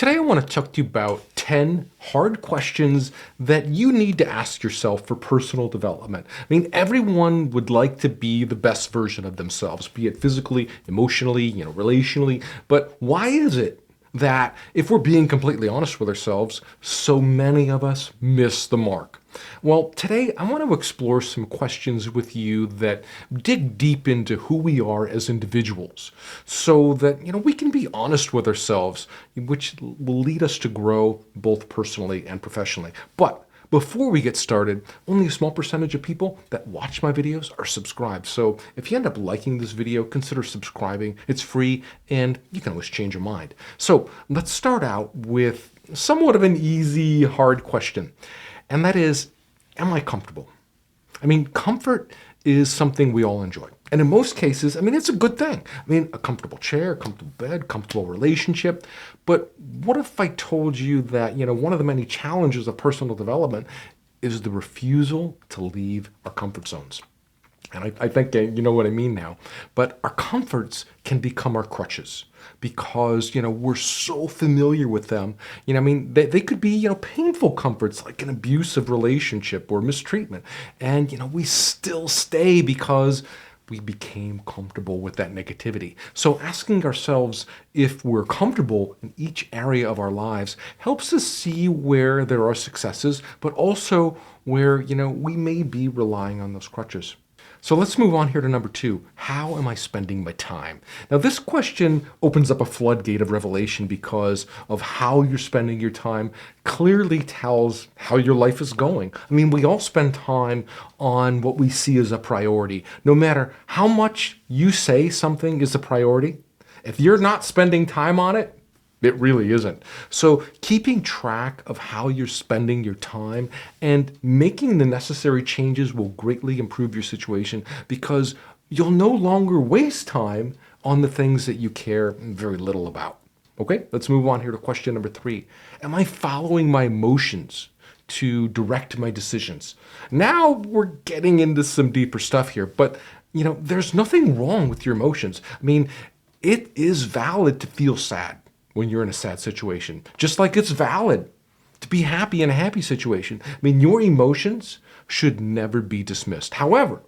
Today I want to talk to you about 10 hard questions that you need to ask yourself for personal development. I mean, everyone would like to be the best version of themselves, be it physically, emotionally, relationally. But why is it that, if we're being completely honest with ourselves, so many of us miss the mark? Well, today I want to explore some questions with you that dig deep into who we are as individuals so that, we can be honest with ourselves, which will lead us to grow both personally and professionally. But before we get started, only a small percentage of people that watch my videos are subscribed. So if you end up liking this video, consider subscribing. It's free and you can always change your mind. So let's start out with somewhat of an easy, hard question. And that is, am I comfortable? I mean, comfort is something we all enjoy. And in most cases, it's a good thing. A comfortable chair, comfortable bed, comfortable relationship. But what if I told you that, one of the many challenges of personal development is the refusal to leave our comfort zones? And I think you know what I mean now. But our comforts can become our crutches because, we're so familiar with them. They could be, painful comforts like an abusive relationship or mistreatment. And, we still stay because we became comfortable with that negativity. So asking ourselves if we're comfortable in each area of our lives helps us see where there are successes, but also where, we may be relying on those crutches. So let's move on here to number 2. How am I spending my time? Now, this question opens up a floodgate of revelation because of how you're spending your time clearly tells how your life is going. We all spend time on what we see as a priority. No matter how much you say something is a priority, if you're not spending time on it, it really isn't. So keeping track of how you're spending your time and making the necessary changes will greatly improve your situation because you'll no longer waste time on the things that you care very little about. Okay, let's move on here to question number 3. Am I following my emotions to direct my decisions? Now we're getting into some deeper stuff here, but there's nothing wrong with your emotions. It is valid to feel sad when you're in a sad situation, just like it's valid to be happy in a happy situation. Your emotions should never be dismissed. However,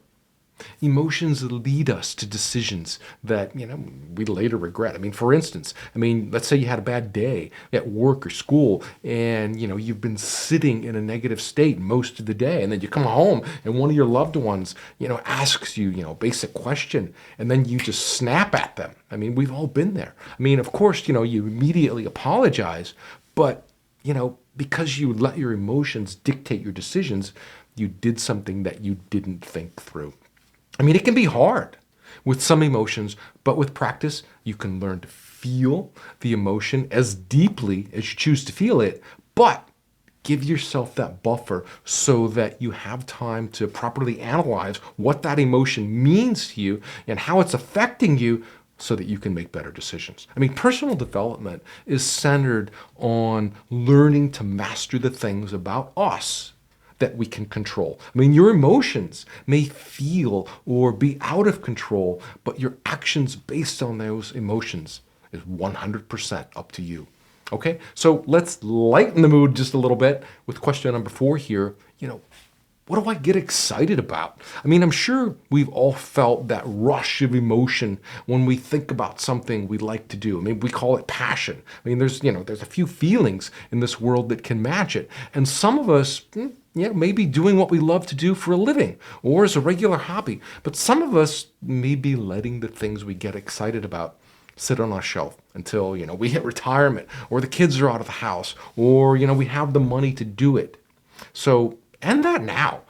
emotions lead us to decisions that, we later regret. For instance, let's say you had a bad day at work or school and, you've been sitting in a negative state most of the day. And then you come home and one of your loved ones, asks you, basic question, and then you just snap at them. We've all been there. Of course, you immediately apologize, but, because you let your emotions dictate your decisions, you did something that you didn't think through. It can be hard with some emotions, but with practice, you can learn to feel the emotion as deeply as you choose to feel it, but give yourself that buffer so that you have time to properly analyze what that emotion means to you and how it's affecting you so that you can make better decisions. Personal development is centered on learning to master the things about us that we can control. Your emotions may feel or be out of control, but your actions based on those emotions is 100% up to you. Okay, so let's lighten the mood just a little bit with question number 4 here. What do I get excited about? I'm sure we've all felt that rush of emotion when we think about something we like to do. We call it passion. There's a few feelings in this world that can match it. And some of us, maybe doing what we love to do for a living or as a regular hobby. But some of us may be letting the things we get excited about sit on our shelf until, we hit retirement or the kids are out of the house or, we have the money to do it. So end that now.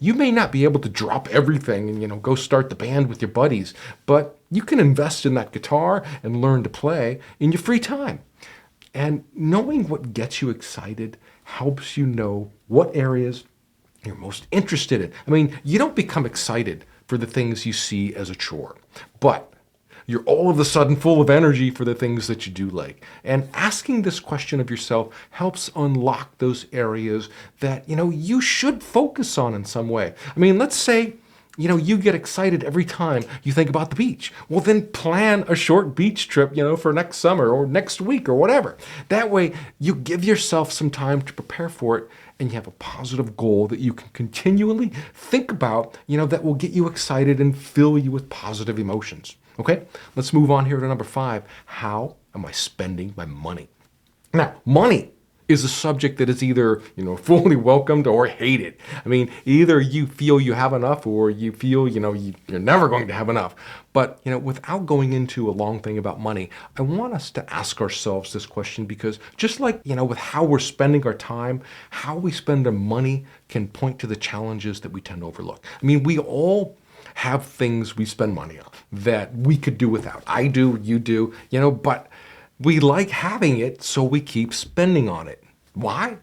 You may not be able to drop everything and, go start the band with your buddies, but you can invest in that guitar and learn to play in your free time. And knowing what gets you excited helps you know what areas you're most interested in. You don't become excited for the things you see as a chore, but you're all of a sudden full of energy for the things that you do like. And asking this question of yourself helps unlock those areas that, you should focus on in some way. Let's say You get excited every time you think about the beach. Well, then plan a short beach trip, for next summer or next week or whatever. That way, you give yourself some time to prepare for it, and you have a positive goal that you can continually think about, that will get you excited and fill you with positive emotions. Okay, let's move on here to number 5. How am I spending my money? Now, money is a subject that is either, fully welcomed or hated. I mean, either you feel you have enough or you feel, you're never going to have enough. But, without going into a long thing about money, I want us to ask ourselves this question because just like, with how we're spending our time, how we spend our money can point to the challenges that we tend to overlook. I mean, we all have things we spend money on that we could do without. I do, you do, but we like having it, so we keep spending on it. Why?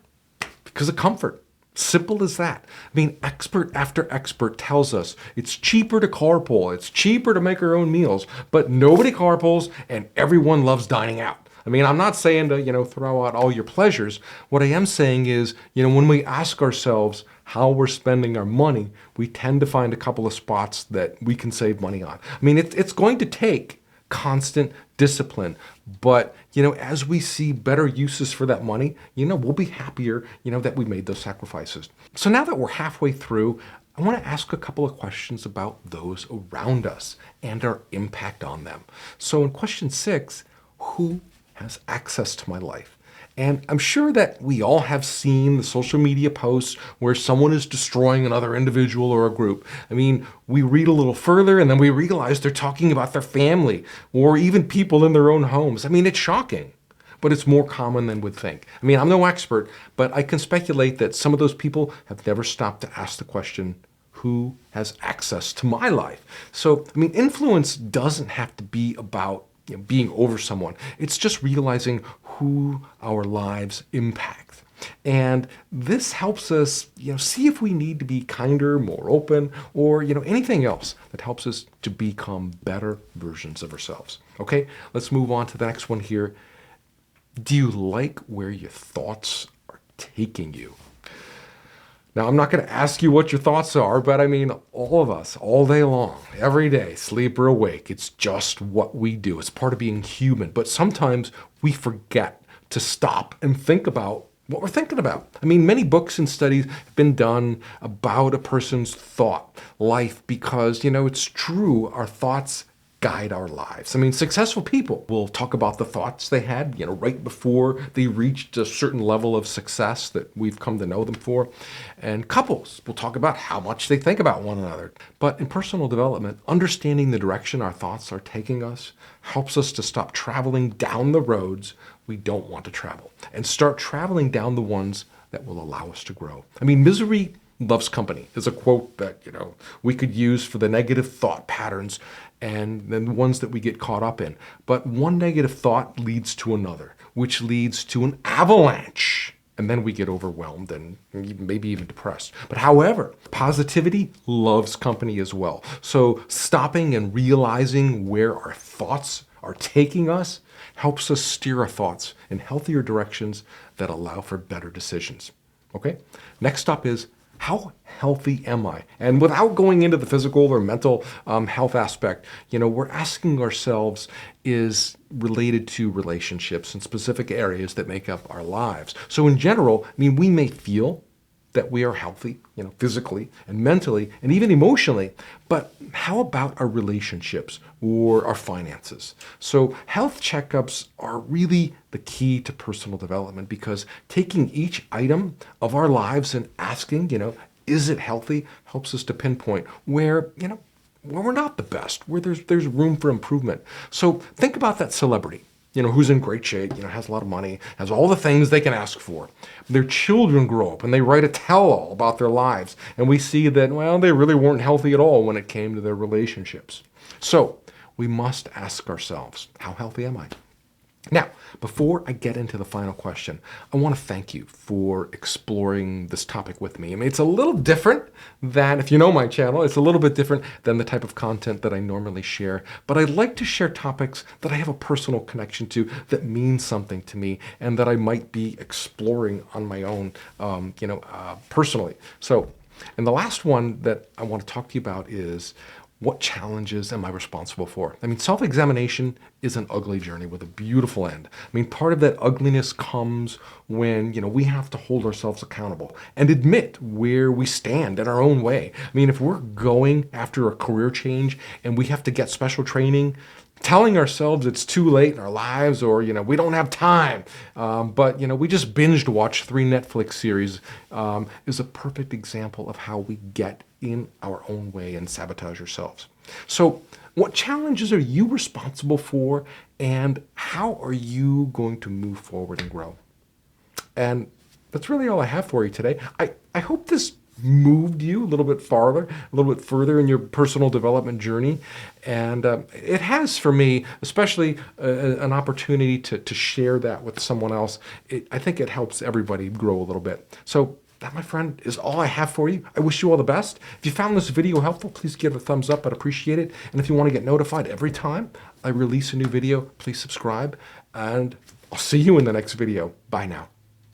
Because of comfort. Simple as that. I mean, expert after expert tells us it's cheaper to carpool, it's cheaper to make our own meals, but nobody carpools and everyone loves dining out. I mean, I'm not saying to, throw out all your pleasures. What I am saying is, when we ask ourselves how we're spending our money, we tend to find a couple of spots that we can save money on. I mean, it's going to take constant discipline. But, as we see better uses for that money, we'll be happier, that we made those sacrifices. So now that we're halfway through, I want to ask a couple of questions about those around us and our impact on them. So in question 6, who has access to my life? And I'm sure that we all have seen the social media posts where someone is destroying another individual or a group. I mean, we read a little further and then we realize they're talking about their family or even people in their own homes. I mean, it's shocking, but it's more common than we'd think. I mean, I'm no expert, but I can speculate that some of those people have never stopped to ask the question, who has access to my life? So, I mean, influence doesn't have to be about being over someone. It's just realizing who our lives impact. And this helps us, see if we need to be kinder, more open, or, anything else that helps us to become better versions of ourselves. Okay, let's move on to the next one here. Do you like where your thoughts are taking you? Now, I'm not going to ask you what your thoughts are, but I mean, all of us, all day long, every day, sleep or awake, it's just what we do. It's part of being human. But sometimes we forget to stop and think about what we're thinking about. I mean, many books and studies have been done about a person's thought life because, it's true, our thoughts guide our lives. I mean, successful people will talk about the thoughts they had, right before they reached a certain level of success that we've come to know them for. And couples will talk about how much they think about one another. But in personal development, understanding the direction our thoughts are taking us helps us to stop traveling down the roads we don't want to travel and start traveling down the ones that will allow us to grow. I mean, misery loves company is a quote that, we could use for the negative thought patterns and then the ones that we get caught up in. But one negative thought leads to another, which leads to an avalanche. And then we get overwhelmed and maybe even depressed. But however, positivity loves company as well. So stopping and realizing where our thoughts are taking us helps us steer our thoughts in healthier directions that allow for better decisions. Okay? Next up is, how healthy am I? And without going into the physical or mental health aspect, we're asking ourselves is related to relationships and specific areas that make up our lives. So in general, I mean, we may feel that we are healthy, physically and mentally and even emotionally, but how about our relationships or our finances? So health checkups are really the key to personal development because taking each item of our lives and asking, is it healthy, helps us to pinpoint where we're not the best, where there's room for improvement. So think about that celebrity, who's in great shape, has a lot of money, has all the things they can ask for. Their children grow up and they write a tell-all about their lives. And we see that, they really weren't healthy at all when it came to their relationships. So we must ask ourselves, how healthy am I? Now, before I get into the final question, I want to thank you for exploring this topic with me. I mean, it's a little different than, if you know my channel, it's a little bit different than the type of content that I normally share. But I like to share topics that I have a personal connection to, that mean something to me, and that I might be exploring on my own, personally. So And the last one that I want to talk to you about is, what challenges am I responsible for? I mean, self-examination is an ugly journey with a beautiful end. I mean, part of that ugliness comes when, we have to hold ourselves accountable and admit where we stand in our own way. I mean, if we're going after a career change and we have to get special training, telling ourselves it's too late in our lives, or we don't have time, but we just binged watched 3 Netflix series, is a perfect example of how we get in our own way and sabotage ourselves. So what challenges are you responsible for, and how are you going to move forward and grow? And that's really all I have for you today. I hope this moved you a little bit farther, a little bit further in your personal development journey. And it has for me, especially an opportunity to share that with someone else. I think it helps everybody grow a little bit. So that, my friend, is all I have for you. I wish you all the best. If you found this video helpful, please give it a thumbs up. I'd appreciate it. And if you want to get notified every time I release a new video, please subscribe. And I'll see you in the next video. Bye now.